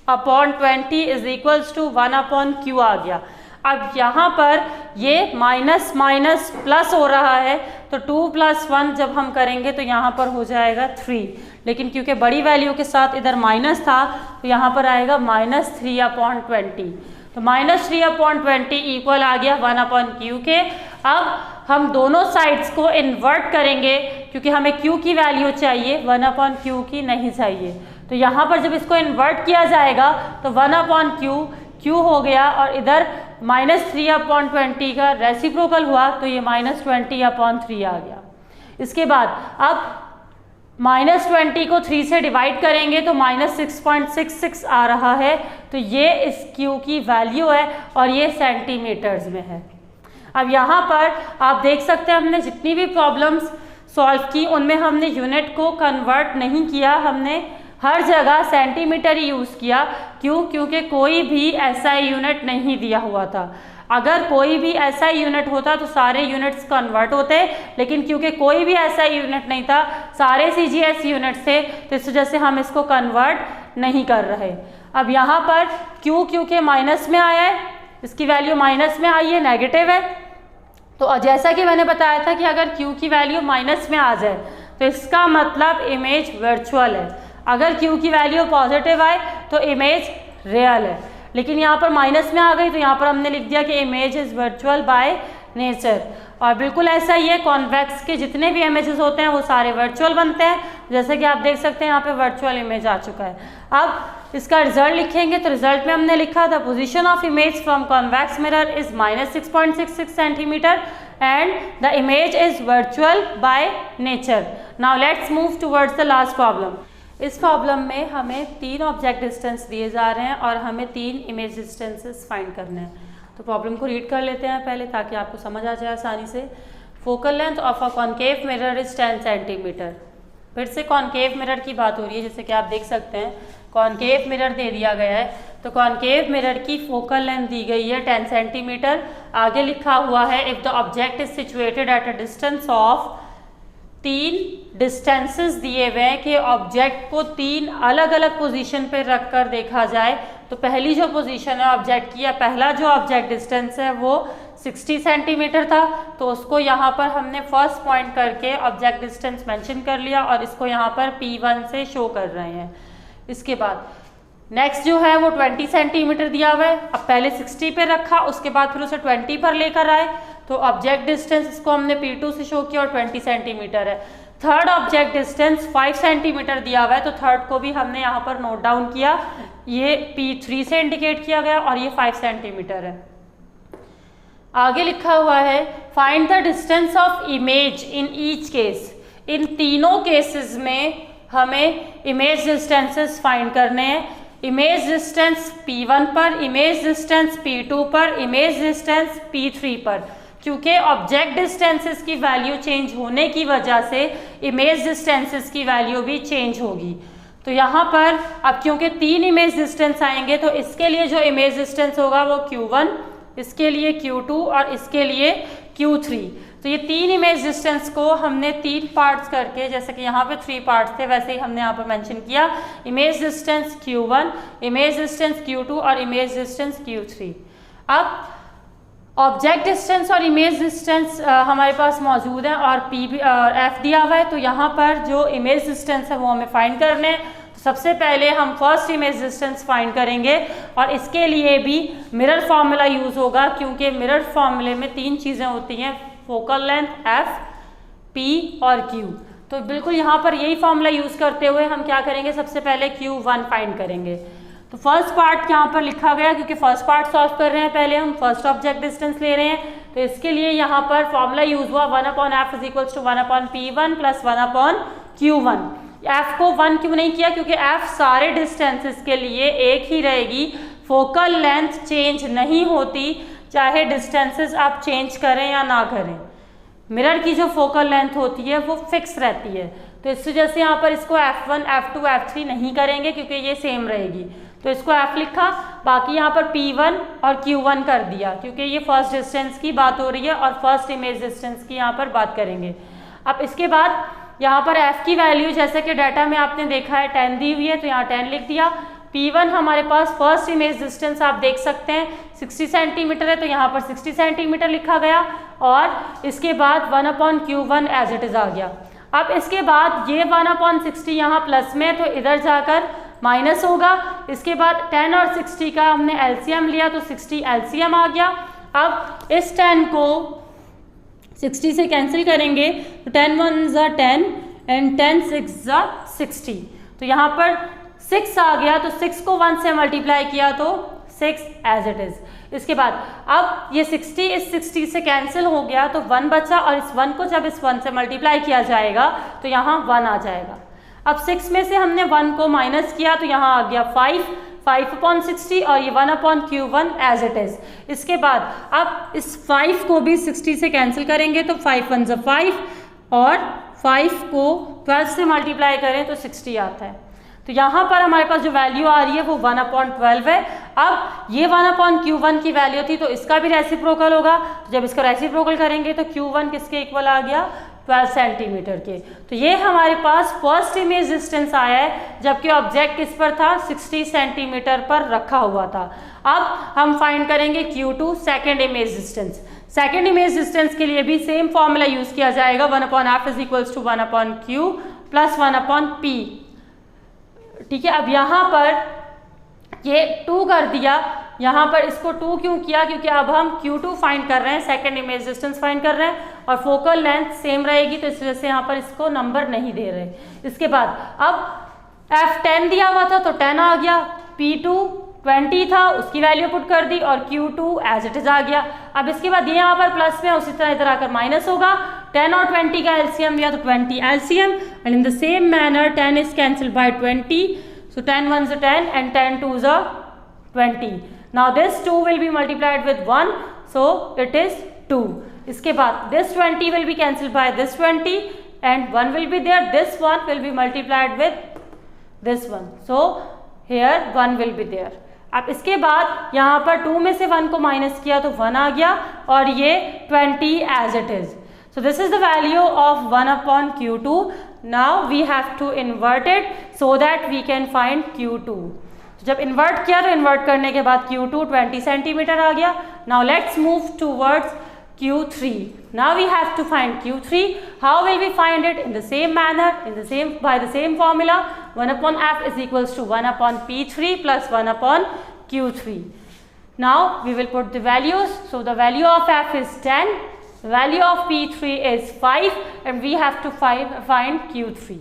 upon 20 is equals to 1 upon Q आ गया। अब यहाँ पर ये माइनस माइनस प्लस हो रहा है तो 2 + 1 जब हम करेंगे तो यहाँ पर हो जाएगा 3, लेकिन क्योंकि बड़ी वैल्यू के साथ इधर माइनस था तो यहाँ पर आएगा -3 अपॉन 20। तो -3 अपॉन 20 इक्वल आ गया 1 अपॉन क्यू के। अब हम दोनों साइड्स को इन्वर्ट करेंगे क्योंकि हमें क्यू की वैल्यू चाहिए, 1 अपॉन क्यू की नहीं चाहिए। तो यहाँ पर जब इसको इन्वर्ट किया जाएगा तो 1 अपॉन क्यू हो गया और इधर -3 अपॉन 20 का रेसिप्रोकल हुआ तो ये -20 अपॉन 3 आ गया। इसके बाद अब -20 को 3 से डिवाइड करेंगे तो -6.66 आ रहा है, तो ये इस क्यू की वैल्यू है और ये सेंटीमीटर्स में है। अब यहाँ पर आप देख सकते हैं हमने जितनी भी प्रॉब्लम्स सॉल्व की उनमें हमने यूनिट को कन्वर्ट नहीं किया, हमने हर जगह सेंटीमीटर ही यूज़ किया। क्यों? क्योंकि कोई भी SI यूनिट नहीं दिया हुआ था। अगर कोई भी SI यूनिट होता तो सारे यूनिट्स कन्वर्ट होते, लेकिन क्योंकि कोई भी SI यूनिट नहीं था, सारे CGS यूनिट थे, तो इस वजह से हम इसको कन्वर्ट नहीं कर रहे। अब यहाँ पर क्यू के माइनस में आया है, इसकी वैल्यू माइनस में आई है, नेगेटिव है। तो जैसा कि मैंने बताया था कि अगर क्यू की वैल्यू माइनस में आ जाए तो इसका मतलब इमेज वर्चुअल है, अगर क्यू की वैल्यू पॉजिटिव आए तो इमेज रियल है। लेकिन यहाँ पर माइनस में आ गई तो यहाँ पर हमने लिख दिया कि image is virtual by nature. और बिल्कुल ऐसा ही है, कॉन्वेक्स के जितने भी इमेजेस होते हैं वो सारे वर्चुअल बनते हैं, जैसे कि आप देख सकते हैं यहाँ पे वर्चुअल इमेज आ चुका है। अब इसका रिजल्ट लिखेंगे तो रिजल्ट में हमने लिखा the position of image from convex mirror is -6.66 centimetre and the image is virtual by nature. Now let's move towards the last problem. इस प्रॉब्लम में हमें 3 ऑब्जेक्ट डिस्टेंस दिए जा रहे हैं और हमें 3 इमेज डिस्टेंसेस फाइंड करने हैं। तो प्रॉब्लम को रीड कर लेते हैं पहले ताकि आपको समझ आ जाए आसानी से। Focal length of a concave mirror is 10 centimetre. फिर से कॉन्केव मिरर की बात हो रही है, जैसे कि आप देख सकते हैं कॉन्केव मिरर दे दिया गया है, तो कॉन्केव मिरर की फोकल लेंथ दी गई है 10 सेंटीमीटर। आगे लिखा हुआ है if the object is situated at a distance of, 3 distances दिए हुए हैं कि ऑब्जेक्ट को 3 अलग अलग पोजीशन पे रख कर देखा जाए। तो पहली जो पोजीशन है ऑब्जेक्ट की, या पहला जो ऑब्जेक्ट डिस्टेंस है वो 60 सेंटीमीटर था, तो उसको यहाँ पर हमने फर्स्ट पॉइंट करके ऑब्जेक्ट डिस्टेंस मेंशन कर लिया और इसको यहाँ पर P1 से शो कर रहे हैं। इसके बाद नेक्स्ट जो है वो 20 सेंटीमीटर दिया हुआ है। अब पहले 60 पे रखा, उसके बाद फिर उसे 20 पर लेकर आए, तो ऑब्जेक्ट डिस्टेंस इसको हमने P2 से शो किया और 20 सेंटीमीटर है। थर्ड ऑब्जेक्ट डिस्टेंस 5 सेंटीमीटर दिया हुआ है, तो थर्ड को भी हमने यहाँ पर नोट डाउन किया, ये P3 से इंडिकेट किया गया और ये 5 सेंटीमीटर है। आगे लिखा हुआ है find the distance of image in each case. इन तीनों केसेस में हमें इमेज डिस्टेंसेस फाइंड करने हैं। इमेज डिस्टेंस P1 पर, इमेज डिस्टेंस P2 पर, इमेज डिस्टेंस P3 पर। क्योंकि ऑब्जेक्ट डिस्टेंसेस की वैल्यू चेंज होने की वजह से इमेज डिस्टेंसेस की वैल्यू भी चेंज होगी। तो यहाँ पर अब क्योंकि 3 इमेज डिस्टेंस आएंगे तो इसके लिए जो इमेज डिस्टेंस होगा वो Q1, इसके लिए Q2 और इसके लिए Q3। तो ये 3 इमेज डिस्टेंस को हमने 3 पार्ट्स करके, जैसे कि यहाँ पे 3 पार्ट्स थे वैसे ही हमने यहाँ पर मेंशन किया, image distance Q1, image distance Q2 और इमेज डिस्टेंस Q3। अब ऑब्जेक्ट डिस्टेंस और इमेज डिस्टेंस हमारे पास मौजूद है और F दिया हुआ है, तो यहाँ पर जो इमेज डिस्टेंस है वो हमें फाइंड करने हैं। तो सबसे पहले हम फर्स्ट इमेज डिस्टेंस फाइंड करेंगे और इसके लिए भी मिरर फार्मूला यूज़ होगा, क्योंकि मिरर फार्मूले में 3 चीज़ें होती हैं, फोकल लेंथ, F, P और Q। तो बिल्कुल यहाँ पर यही फार्मूला यूज़ करते हुए हम क्या करेंगे, सबसे पहले Q1 फाइंड करेंगे। तो फर्स्ट पार्ट यहाँ पर लिखा गया, क्योंकि फर्स्ट पार्ट सॉल्व कर रहे हैं, पहले हम फर्स्ट ऑब्जेक्ट डिस्टेंस ले रहे हैं, तो इसके लिए यहाँ पर फॉर्मूला यूज हुआ 1/f = 1/P1 + 1/Q1। F को 1 क्यों नहीं किया, क्योंकि F सारे डिस्टेंसेस के लिए एक ही रहेगी, फोकल लेंथ चेंज नहीं होती, चाहे डिस्टेंसेस आप चेंज करें या ना करें। मिरर की जो फोकल लेंथ होती है वो फिक्स रहती है, तो इस वजह से यहाँ पर इसको F1, F2, F3 नहीं करेंगे क्योंकि ये सेम रहेगी। तो इसको F लिखा, बाकी यहाँ पर P1 और Q1 कर दिया, क्योंकि ये फर्स्ट डिस्टेंस की बात हो रही है और फर्स्ट इमेज डिस्टेंस की यहाँ पर बात करेंगे। अब इसके बाद यहाँ पर F की वैल्यू जैसे कि डाटा में आपने देखा है 10 दी हुई है, तो यहाँ 10 लिख दिया। P1 हमारे पास फर्स्ट इमेज डिस्टेंस आप देख सकते हैं 60 सेंटीमीटर है, तो यहाँ पर 60 सेंटीमीटर लिखा गया और इसके बाद 1/Q1 एज इट इज आ गया। अब इसके बाद ये 1/60 यहाँ प्लस में, तो इधर जाकर माइनस होगा। इसके बाद 10 और 60 का हमने एलसीएम लिया, तो 60 एलसीएम आ गया। अब इस 10 को 60 से कैंसिल करेंगे, तो 10 1 ज़ा 10 एंड 10 6 ज़ा 60, तो यहाँ पर 6 आ गया, तो 6 को 1 से मल्टीप्लाई किया तो 6 एज इट इज। इसके बाद अब ये 60 इस 60 से कैंसिल हो गया, तो 1 बचा और इस 1 को जब इस 1 से मल्टीप्लाई किया जाएगा तो यहाँ 1 आ जाएगा। अब 6 में से हमने 1 को माइनस किया, तो यहाँ आ गया 5/60 और ये 1/Q1 एज इट इज। इसके बाद अब इस 5 को भी 60 से कैंसिल करेंगे, तो 5 1 ज़ा 5 और 5 को 12 से मल्टीप्लाई करें तो 60 आता है। तो यहाँ पर हमारे पास जो वैल्यू आ रही है वो 1/12 है। अब ये 1/Q1 की वैल्यू थी, तो इसका भी रेसिप्रोकल होगा। तो जब इसका रेसिप्रोकल करेंगे तो Q1 किसके इक्वल आ गया, 12 सेंटीमीटर के। तो ये हमारे पास फर्स्ट इमेज डिस्टेंस आया है, जबकि ऑब्जेक्ट किस पर था, 60 सेंटीमीटर पर रखा हुआ था। अब हम फाइंड करेंगे Q2 second image distance. Second image distance के लिए भी सेम फॉर्मूला यूज किया जाएगा, 1/F is equals to 1/Q plus 1/P। ठीक है, अब यहाँ पर ये 2 कर दिया, यहाँ पर इसको 2 क्यों किया, क्योंकि अब हम Q2 फाइंड कर रहे हैं, सेकेंड इमेज डिस्टेंस फाइंड कर रहे हैं और फोकल लेंथ सेम रहेगी, तो इस वजह से यहाँ पर इसको नंबर नहीं दे रहे। इसके बाद अब F 10 दिया हुआ था, तो 10 आ गया। P2 20 था, उसकी वैल्यू पुट कर दी और Q2 एज इट इज आ गया। अब इसके बाद ये यहाँ पर प्लस में, उसी तरह इधर आकर माइनस होगा। 10 और 20 का एलसीएम लिया तो 20 LCM, and in the same manner 10 is cancelled by 20, so 10 1 is 10 and 10 2 is 20. Now this 2 will be multiplied with 1, so it is 2. इसके बाद this 20 will be cancelled by this 20 and 1 will be there, this 1 will be multiplied with this 1, so here 1 will be there. अब इसके बाद यहाँ पर 2 में से 1 को माइनस किया तो 1 आ गया और ये 20 as it is. So this is the value of 1/Q2. Now we have to invert it so that we can find Q2. तो जब इन्वर्ट किया तो इन्वर्ट करने के बाद Q2 20 सेंटीमीटर आ गया। Now let's move towards Q3. Now we have to find Q3. How will we find it? In the same manner, by the same formula, 1/F is equals to 1/P3 plus 1/Q3. Now we will put the values. So the value of F is 10. The value of P3 is 5 and we have to find Q3.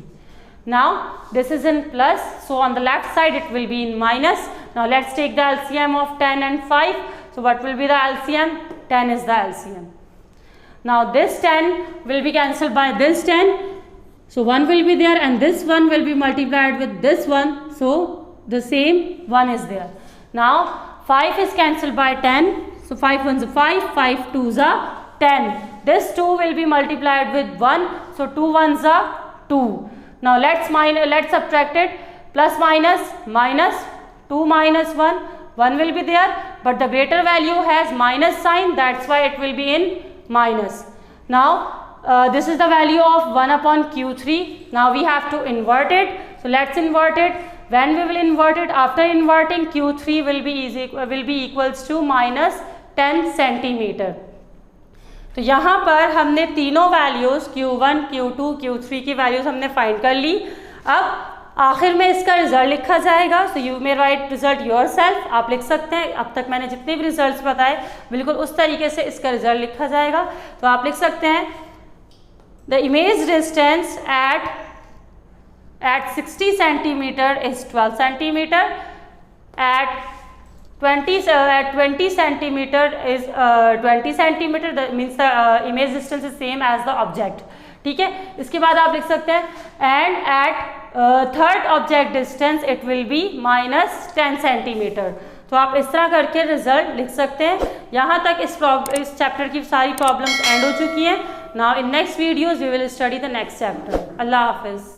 Now this is in plus, so on the left side it will be in minus. Now let's take the LCM of 10 and 5. So what will be the LCM? 10 is the LCM. Now this 10 will be cancelled by this 10. So 1 will be there and this 1 will be multiplied with this 1. So the same 1 is there. Now 5 is cancelled by 10. So 5 1 is 5, 5 2 is 10. This 2 will be multiplied with 1, so 2 1s are 2. Now let's subtract it. Plus minus, minus 2 minus 1, 1 will be there, but the greater value has minus sign, that's why it will be in minus. Now this is the value of 1/Q3. Now we have to invert it, so let's invert it. When we will invert it, after inverting, Q3 will be equals to minus 10 centimetre. तो यहाँ पर हमने तीनों values Q1, Q2, Q3 की values हमने find कर ली। अब आखिर में इसका रिजल्ट लिखा जाएगा। So you may right result yourself, आप लिख सकते हैं। अब तक मैंने जितने भी रिजल्ट्स बताए बिल्कुल उस तरीके से इसका रिजल्ट लिखा जाएगा। तो आप लिख सकते हैं the image distance at 60 centimeter is 12 centimeter, at 20 centimeter is 20 centimeter, that means the image distance is same as the object. ठीक है, इसके बाद आप लिख सकते हैं and at third object distance it will be minus 10 centimeter. तो आप इस तरह करके रिजल्ट लिख सकते हैं। यहाँ तक इस चैप्टर की सारी प्रॉब्लम्स एंड हो चुकी हैं। Now in next videos we will study the next chapter. अल्लाह हाफिज़।